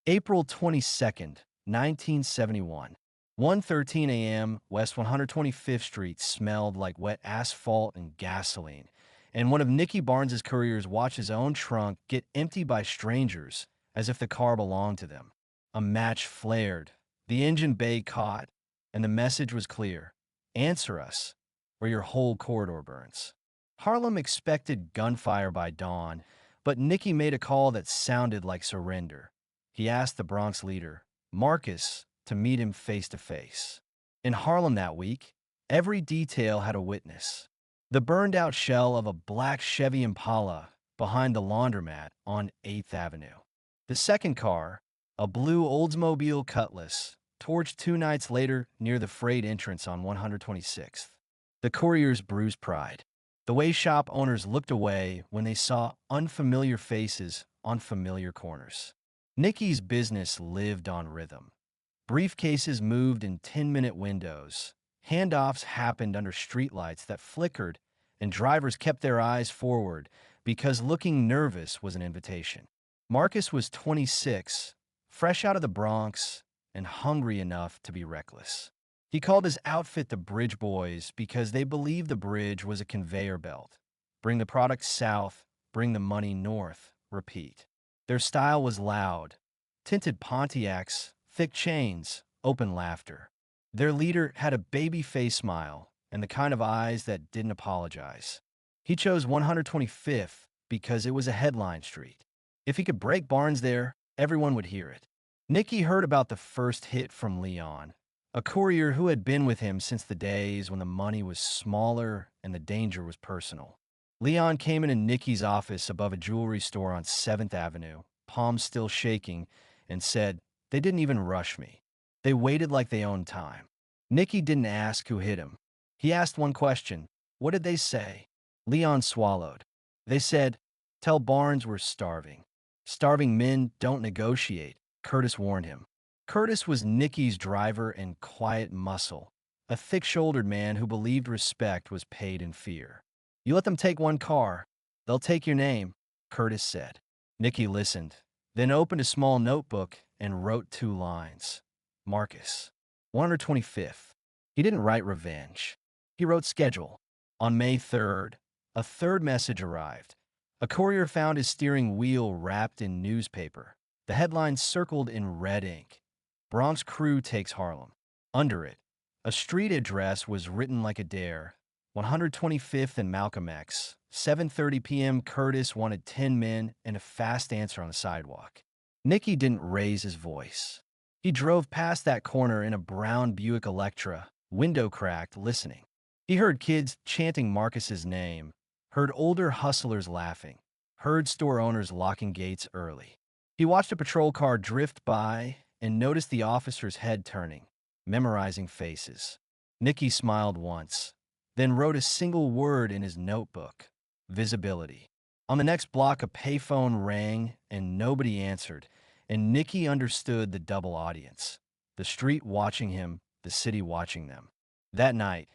April 22nd, 1971. 1:13 a.m., West 125th Street smelled like wet asphalt and gasoline, and one of Nicky Barnes's couriers watched his own trunk get emptied by strangers as if the car belonged to them. A match flared, the engine bay caught, and the message was clear: answer us, or your whole corridor burns. Harlem expected gunfire by dawn, but Nicky made a call that sounded like surrender. He asked the Bronx leader, Marcus, to meet him face to face. In Harlem that week, every detail had a witness. The burned out shell of a black Chevy Impala behind the laundromat on 8th Avenue. The second car, a blue Oldsmobile Cutlass, torched 2 nights later near the freight entrance on 126th. The courier's bruised pride. The way shop owners looked away when they saw unfamiliar faces on familiar corners. Nicky's business lived on rhythm. Briefcases moved in 10-minute windows. Handoffs happened under streetlights that flickered, and drivers kept their eyes forward because looking nervous was an invitation. Marcus was 26, fresh out of the Bronx, and hungry enough to be reckless. He called his outfit the Bridge Boys because they believed the bridge was a conveyor belt. Bring the product south, bring the money north, repeat. Their style was loud. Tinted Pontiacs, thick chains, open laughter. Their leader had a baby face smile and the kind of eyes that didn't apologize. He chose 125th because it was a headline street. If he could break Barnes there, everyone would hear it. Nicky heard about the first hit from Leon, a courier who had been with him since the days when the money was smaller and the danger was personal. Leon came into Nicky's office above a jewelry store on 7th Avenue, palms still shaking, and said, "They didn't even rush me. They waited like they owned time." Nicky didn't ask who hit him. He asked one question. What did they say? Leon swallowed. They said, "Tell Barnes we're starving." Starving men don't negotiate, Curtis warned him. Curtis was Nicky's driver and quiet muscle, a thick-shouldered man who believed respect was paid in fear. "You let them take one car, they'll take your name," Curtis said. Nicky listened, then opened a small notebook and wrote 2 lines. Marcus, 125th. He didn't write revenge. He wrote schedule. On May 3rd, a third message arrived. A courier found his steering wheel wrapped in newspaper. The headline circled in red ink. Bronx crew takes Harlem. Under it, a street address was written like a dare. 125th and Malcolm X. 7:30 p.m. Curtis wanted 10 men and a fast answer on the sidewalk. Nicky didn't raise his voice. He drove past that corner in a brown Buick Electra, window cracked, listening. He heard kids chanting Marcus's name, heard older hustlers laughing, heard store owners locking gates early. He watched a patrol car drift by and noticed the officer's head turning, memorizing faces. Nicky smiled once, then wrote a single word in his notebook: visibility. On the next block, a payphone rang and nobody answered, and Nicky understood the double audience. The street watching him, the city watching them. That night,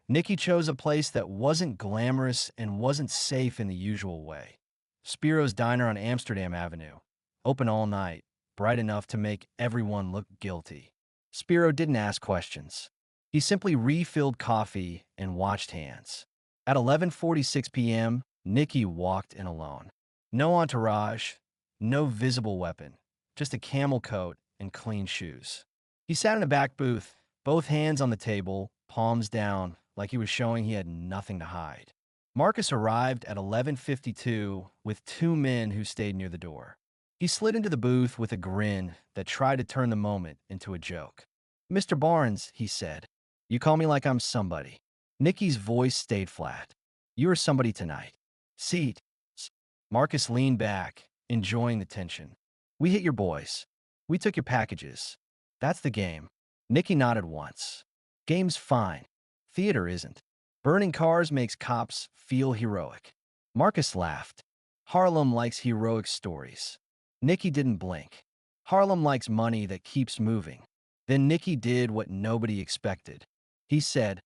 Nicky chose a place that wasn't glamorous and wasn't safe in the usual way. Spiro's Diner on Amsterdam Avenue, open all night, bright enough to make everyone look guilty. Spiro didn't ask questions. He simply refilled coffee and watched hands. At 11:46 p.m., Nicky walked in alone. No entourage, no visible weapon, just a camel coat and clean shoes. He sat in a back booth, both hands on the table, palms down, like he was showing he had nothing to hide. Marcus arrived at 11:52 with 2 men who stayed near the door. He slid into the booth with a grin that tried to turn the moment into a joke. "Mr. Barnes," he said, "you call me like I'm somebody." Nicky's voice stayed flat. "You are somebody tonight." "Seat." Marcus leaned back, enjoying the tension. "We hit your boys. We took your packages. That's the game." Nicky nodded once. "Game's fine. Theater isn't. Burning cars makes cops feel heroic." Marcus laughed. "Harlem likes heroic stories." Nicky didn't blink. "Harlem likes money that keeps moving." Then Nicky did what nobody expected. He said,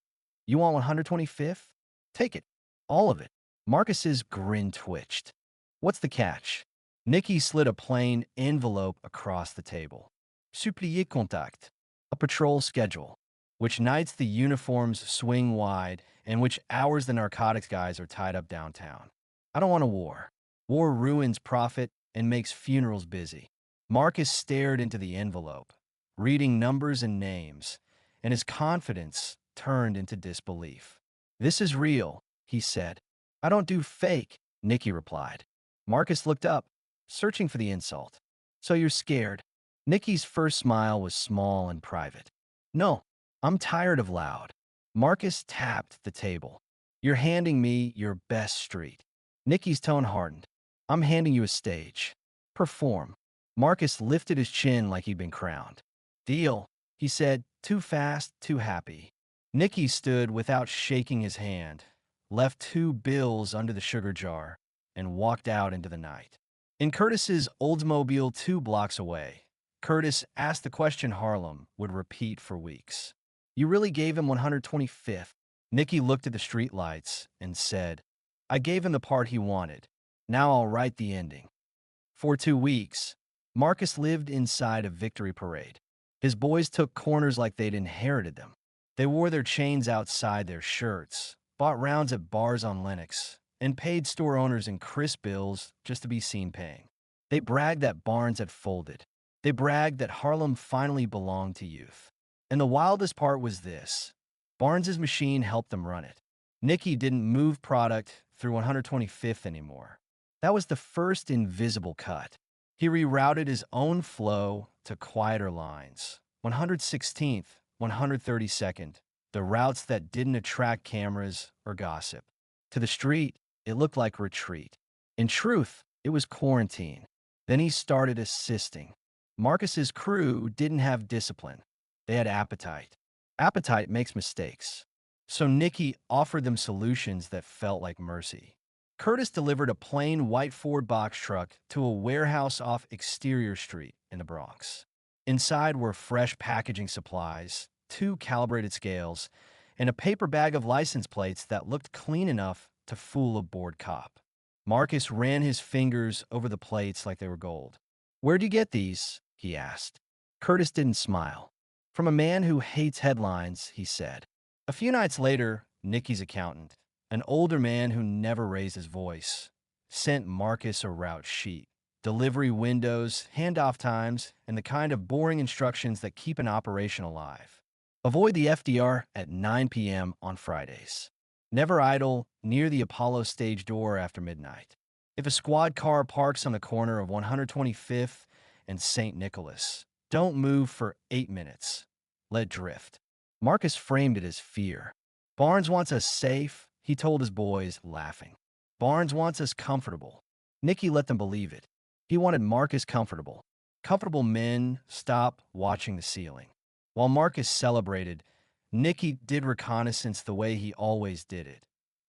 "You want 125th? Take it. All of it." Marcus's grin twitched. "What's the catch?" Nicky slid a plain envelope across the table. Supplier contact. A patrol schedule. Which nights the uniforms swing wide and which hours the narcotics guys are tied up downtown. I don't want a war. War ruins profit and makes funerals busy. Marcus stared into the envelope, reading numbers and names, and his confidence turned into disbelief. This is real, he said. I don't do fake, Nicky replied. Marcus looked up, searching for the insult. So you're scared? Nicky's first smile was small and private. No, I'm tired of loud. Marcus tapped the table. You're handing me your best street. Nicky's tone hardened. I'm handing you a stage. Perform. Marcus lifted his chin like he'd been crowned. Deal, he said, too fast, too happy. Nicky stood without shaking his hand, left 2 bills under the sugar jar, and walked out into the night. In Curtis's Oldsmobile 2 blocks away, Curtis asked the question Harlem would repeat for weeks. You really gave him 125th? Nicky looked at the streetlights and said, I gave him the part he wanted. Now I'll write the ending. For 2 weeks, Marcus lived inside a victory parade. His boys took corners like they'd inherited them. They wore their chains outside their shirts, bought rounds at bars on Lenox, and paid store owners in crisp bills just to be seen paying. They bragged that Barnes had folded. They bragged that Harlem finally belonged to youth. And the wildest part was this. Barnes's machine helped them run it. Nicky didn't move product through 125th anymore. That was the first invisible cut. He rerouted his own flow to quieter lines. 116th, 132nd, the routes that didn't attract cameras or gossip. To the street, it looked like retreat. In truth, it was quarantine. Then he started assisting. Marcus's crew didn't have discipline. They had appetite. Appetite makes mistakes. So Nicky offered them solutions that felt like mercy. Curtis delivered a plain white Ford box truck to a warehouse off Exterior Street in the Bronx. Inside were fresh packaging supplies, 2 calibrated scales, and a paper bag of license plates that looked clean enough to fool a bored cop. Marcus ran his fingers over the plates like they were gold. Where'd you get these? He asked. Curtis didn't smile. From a man who hates headlines, he said. A few nights later, Nicky's accountant, an older man who never raised his voice, sent Marcus a route sheet. Delivery windows, handoff times, and the kind of boring instructions that keep an operation alive. Avoid the FDR at 9 p.m. on Fridays. Never idle near the Apollo stage door after midnight. If a squad car parks on the corner of 125th and St. Nicholas, don't move for 8 minutes. Let drift. Marcus framed it as fear. Barnes wants us safe, he told his boys, laughing. Barnes wants us comfortable. Nicky let them believe it. He wanted Marcus comfortable. Comfortable men stop watching the ceiling. While Marcus celebrated, Nicky did reconnaissance the way he always did it,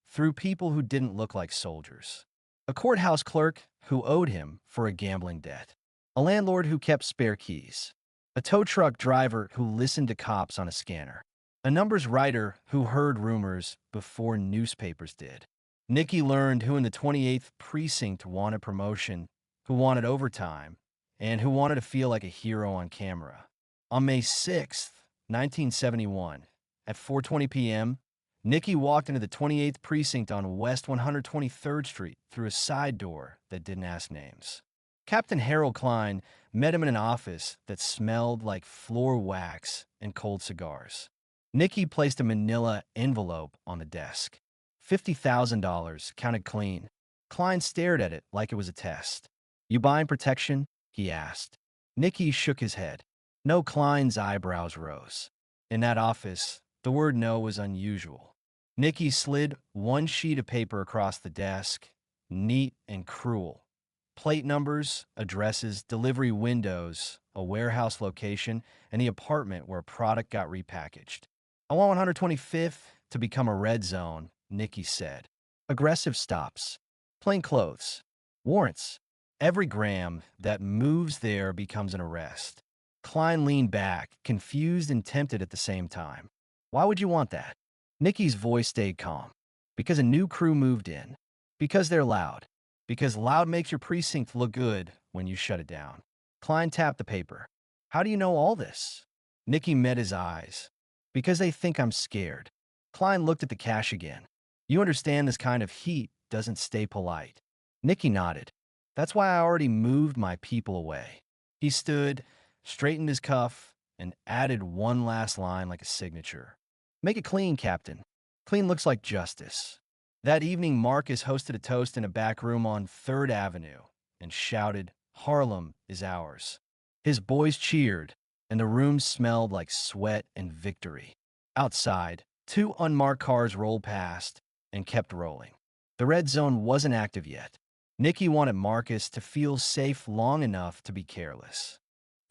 through people who didn't look like soldiers. A courthouse clerk who owed him for a gambling debt. A landlord who kept spare keys. A tow truck driver who listened to cops on a scanner. A numbers writer who heard rumors before newspapers did. Nicky learned who in the 28th precinct wanted promotion, who wanted overtime, and who wanted to feel like a hero on camera. On May 6th, 1971, at 4:20 p.m., Nicky walked into the 28th precinct on West 123rd Street through a side door that didn't ask names. Captain Harold Klein met him in an office that smelled like floor wax and cold cigars. Nicky placed a manila envelope on the desk. $50,000, counted clean. Klein stared at it like it was a test. You buying protection? He asked. Nicky shook his head. No. Klein's eyebrows rose. In that office, the word no was unusual. Nicky slid 1 sheet of paper across the desk, neat and cruel. Plate numbers, addresses, delivery windows, a warehouse location, and the apartment where a product got repackaged. I want 125th to become a red zone, Nicky said. Aggressive stops. Plain clothes. Warrants. Every gram that moves there becomes an arrest. Klein leaned back, confused and tempted at the same time. Why would you want that? Nicky's voice stayed calm. Because a new crew moved in. Because they're loud. Because loud makes your precinct look good when you shut it down. Klein tapped the paper. How do you know all this? Nicky met his eyes. Because they think I'm scared. Klein looked at the cash again. You understand this kind of heat doesn't stay polite. Nicky nodded. That's why I already moved my people away. He stood, straightened his cuff, and added one last line like a signature. Make it clean, Captain. Clean looks like justice. That evening, Marcus hosted a toast in a back room on 3rd Avenue and shouted, Harlem is ours. His boys cheered, and the room smelled like sweat and victory. Outside, 2 unmarked cars rolled past and kept rolling. The red zone wasn't active yet. Nicky wanted Marcus to feel safe long enough to be careless.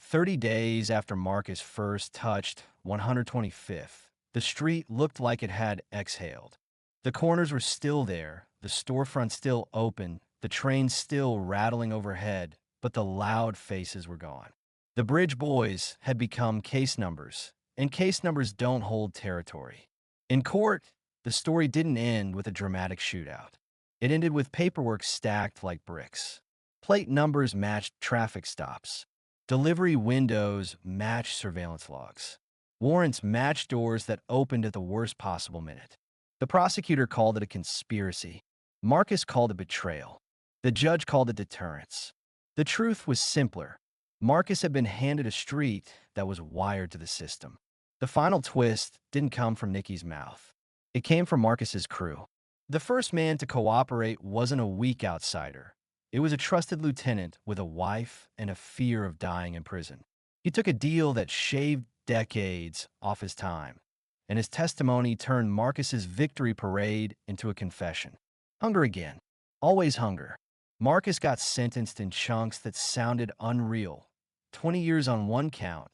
30 days after Marcus first touched 125th, the street looked like it had exhaled. The corners were still there, the storefront still open, the train still rattling overhead, but the loud faces were gone. The Bridge Boys had become case numbers, and case numbers don't hold territory. In court, the story didn't end with a dramatic shootout. It ended with paperwork stacked like bricks. Plate numbers matched traffic stops. Delivery windows matched surveillance logs. Warrants matched doors that opened at the worst possible minute. The prosecutor called it a conspiracy. Marcus called it betrayal. The judge called it deterrence. The truth was simpler. Marcus had been handed a street that was wired to the system. The final twist didn't come from Nicky's mouth. It came from Marcus's crew. The first man to cooperate wasn't a weak outsider. It was a trusted lieutenant with a wife and a fear of dying in prison. He took a deal that shaved decades off his time, and his testimony turned Marcus's victory parade into a confession. Hunger again. Always hunger. Marcus got sentenced in chunks that sounded unreal. 20 years on one count,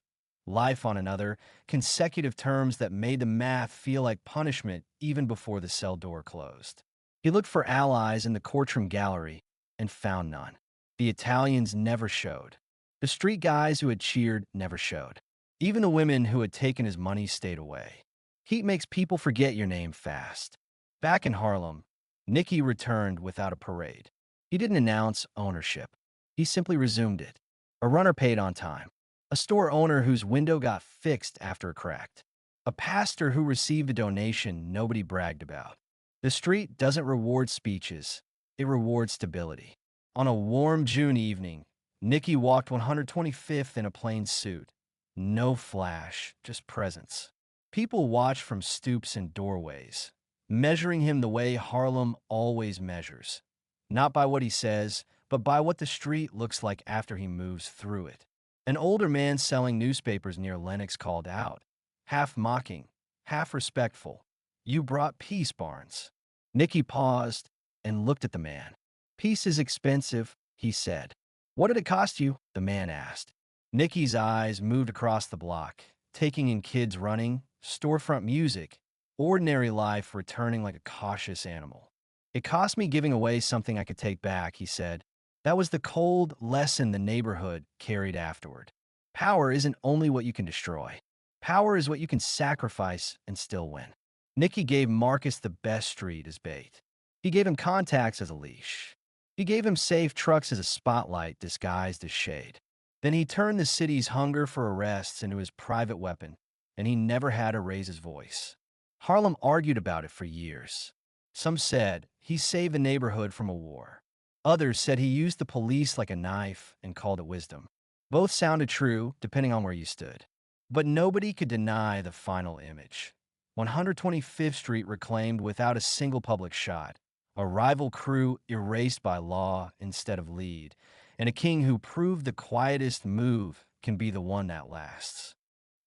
life on another, consecutive terms that made the math feel like punishment even before the cell door closed. He looked for allies in the courtroom gallery and found none. The Italians never showed. The street guys who had cheered never showed. Even the women who had taken his money stayed away. Heat makes people forget your name fast. Back in Harlem, Nicky returned without a parade. He didn't announce ownership. He simply resumed it. A runner paid on time. A store owner whose window got fixed after it cracked. A pastor who received a donation nobody bragged about. The street doesn't reward speeches. It rewards stability. On a warm June evening, Nicky walked 125th in a plain suit. No flash, just presence. People watched from stoops and doorways, measuring him the way Harlem always measures. Not by what he says, but by what the street looks like after he moves through it. An older man selling newspapers near Lenox called out, half mocking, half respectful, "You brought peace, Barnes." Nicky paused and looked at the man. "Peace is expensive," he said. "What did it cost you?" the man asked. Nicky's eyes moved across the block, taking in kids running, storefront music, ordinary life returning like a cautious animal. "It cost me giving away something I could take back," he said. That was the cold lesson the neighborhood carried afterward. Power isn't only what you can destroy. Power is what you can sacrifice and still win. Nicky gave Marcus the best street as bait. He gave him contacts as a leash. He gave him safe trucks as a spotlight disguised as shade. Then he turned the city's hunger for arrests into his private weapon, and he never had to raise his voice. Harlem argued about it for years. Some said he saved the neighborhood from a war. Others said he used the police like a knife and called it wisdom. Both sounded true, depending on where you stood. But nobody could deny the final image. 125th Street reclaimed without a single public shot, a rival crew erased by law instead of lead, and a king who proved the quietest move can be the one that lasts.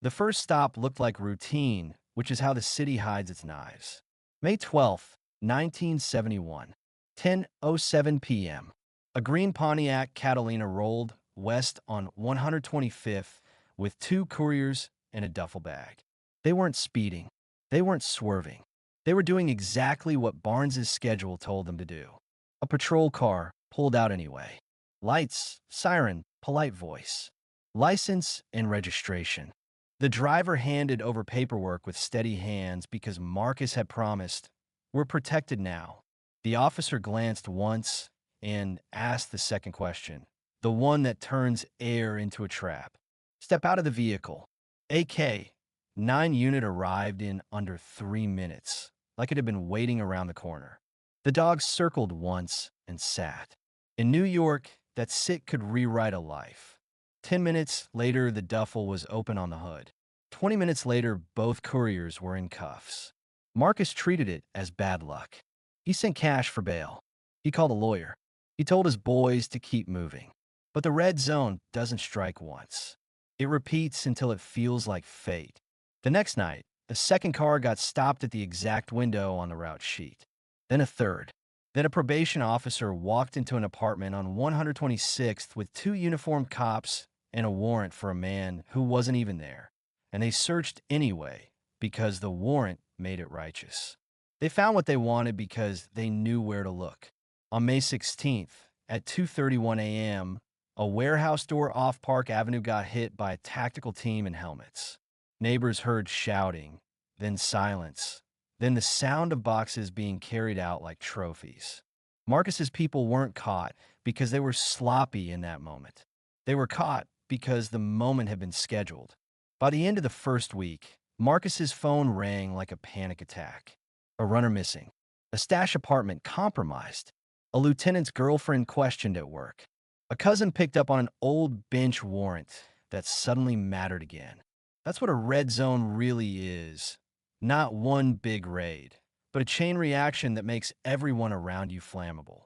The first stop looked like routine, which is how the city hides its knives. May 12th, 1971. 10:07 p.m. A green Pontiac Catalina rolled west on 125th with 2 couriers and a duffel bag. They weren't speeding. They weren't swerving. They were doing exactly what Barnes's schedule told them to do. A patrol car pulled out anyway. Lights, siren, polite voice. License and registration. The driver handed over paperwork with steady hands because Marcus had promised, "We're protected now." The officer glanced once and asked the second question. the one that turns air into a trap. Step out of the vehicle. AK 9 unit arrived in under 3 minutes, like it had been waiting around the corner. The dog circled once and sat. In New York, that sit could rewrite a life. 10 minutes later, the duffel was open on the hood. 20 minutes later, both couriers were in cuffs. Marcus treated it as bad luck. He sent cash for bail. He called a lawyer. He told his boys to keep moving. But the red zone doesn't strike once. It repeats until it feels like fate. The next night, a second car got stopped at the exact window on the route sheet. Then a third. Then a probation officer walked into an apartment on 126th with 2 uniformed cops and a warrant for a man who wasn't even there. And they searched anyway because the warrant made it righteous. They found what they wanted because they knew where to look. On May 16th, at 2:31 a.m., a warehouse door off Park Avenue got hit by a tactical team in helmets. Neighbors heard shouting, then silence, then the sound of boxes being carried out like trophies. Marcus's people weren't caught because they were sloppy in that moment. They were caught because the moment had been scheduled. By the end of the first week, Marcus's phone rang like a panic attack. A runner missing. A stash apartment compromised. A lieutenant's girlfriend questioned at work. A cousin picked up on an old bench warrant that suddenly mattered again. That's what a red zone really is. Not one big raid, but a chain reaction that makes everyone around you flammable.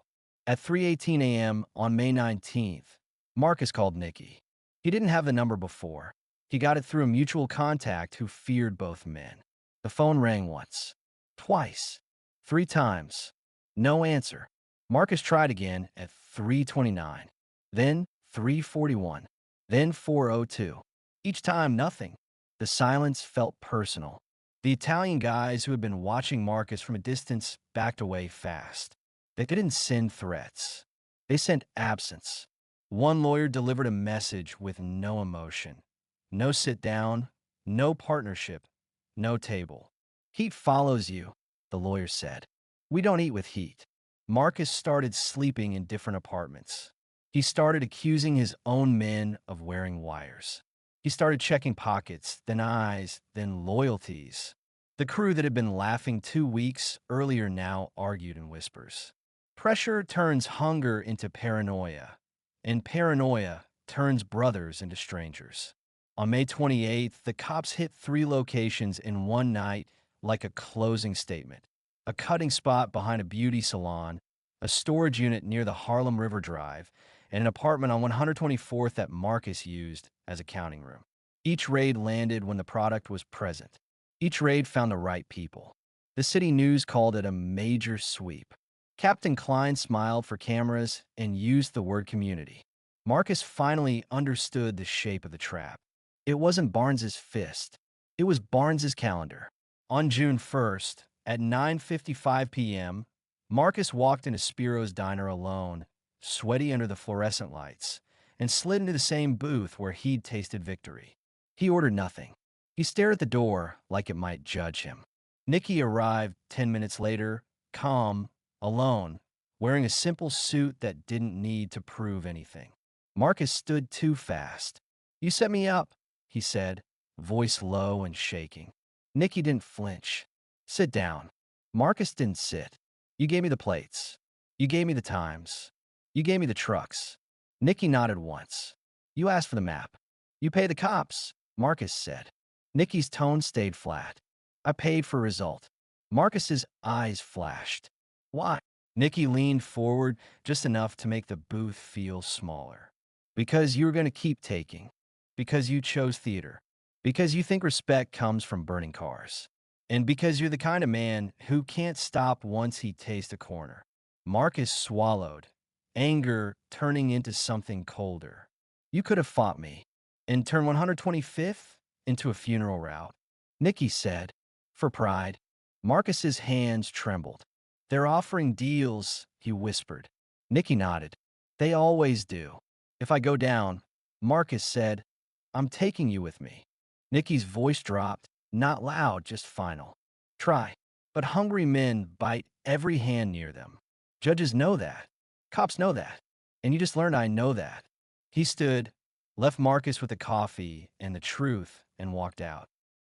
At 3:18 a.m. on May 19th, Marcus called Nicky. He didn't have the number before. He got it through a mutual contact who feared both men. The phone rang once, twice, 3 times. No answer. Marcus tried again at 3:29. Then 3:41, then 4:02. Each time, nothing. The silence felt personal. The Italian guys who had been watching Marcus from a distance backed away fast. They didn't send threats. They sent absence. One lawyer delivered a message with no emotion. No sit down, no partnership, no table. Heat follows you, the lawyer said. We don't eat with heat. Marcus started sleeping in different apartments. He started accusing his own men of wearing wires. He started checking pockets, then eyes, then loyalties. The crew that had been laughing 2 weeks earlier now argued in whispers. Pressure turns hunger into paranoia, and paranoia turns brothers into strangers. On May 28th, the cops hit 3 locations in one night like a closing statement. A cutting spot behind a beauty salon, a storage unit near the Harlem River Drive, and an apartment on 124th that Marcus used as a counting room. Each raid landed when the product was present. Each raid found the right people. The city news called it a major sweep. Captain Klein smiled for cameras and used the word community. Marcus finally understood the shape of the trap. It wasn't Barnes's fist. It was Barnes's calendar. On June 1st, at 9:55 p.m., Marcus walked into Spiro's diner alone, sweaty under the fluorescent lights, and slid into the same booth where he'd tasted victory. He ordered nothing. He stared at the door like it might judge him. Nicky arrived 10 minutes later, calm, alone, wearing a simple suit that didn't need to prove anything. Marcus stood too fast. You set me up, he said, voice low and shaking. Nicky didn't flinch. Sit down. Marcus didn't sit. You gave me the plates. You gave me the times. You gave me the trucks. Nicky nodded once. You asked for the map. You pay the cops, Marcus said. Nicky's tone stayed flat. I paid for a result. Marcus's eyes flashed. Why? Nicky leaned forward just enough to make the booth feel smaller. Because you were going to keep taking. Because you chose theater. Because you think respect comes from burning cars. And because you're the kind of man who can't stop once he tastes a corner. Marcus swallowed, anger turning into something colder. You could have fought me and turned 125th into a funeral route. Nicky said, for pride. Marcus's hands trembled. They're offering deals, he whispered. Nicky nodded. They always do. If I go down, Marcus said, I'm taking you with me. Nicky's voice dropped, not loud, just final. Try. But hungry men bite every hand near them. Judges know that. Cops know that. And you just learned I know that. He stood, left Marcus with the coffee and the truth, and walked out.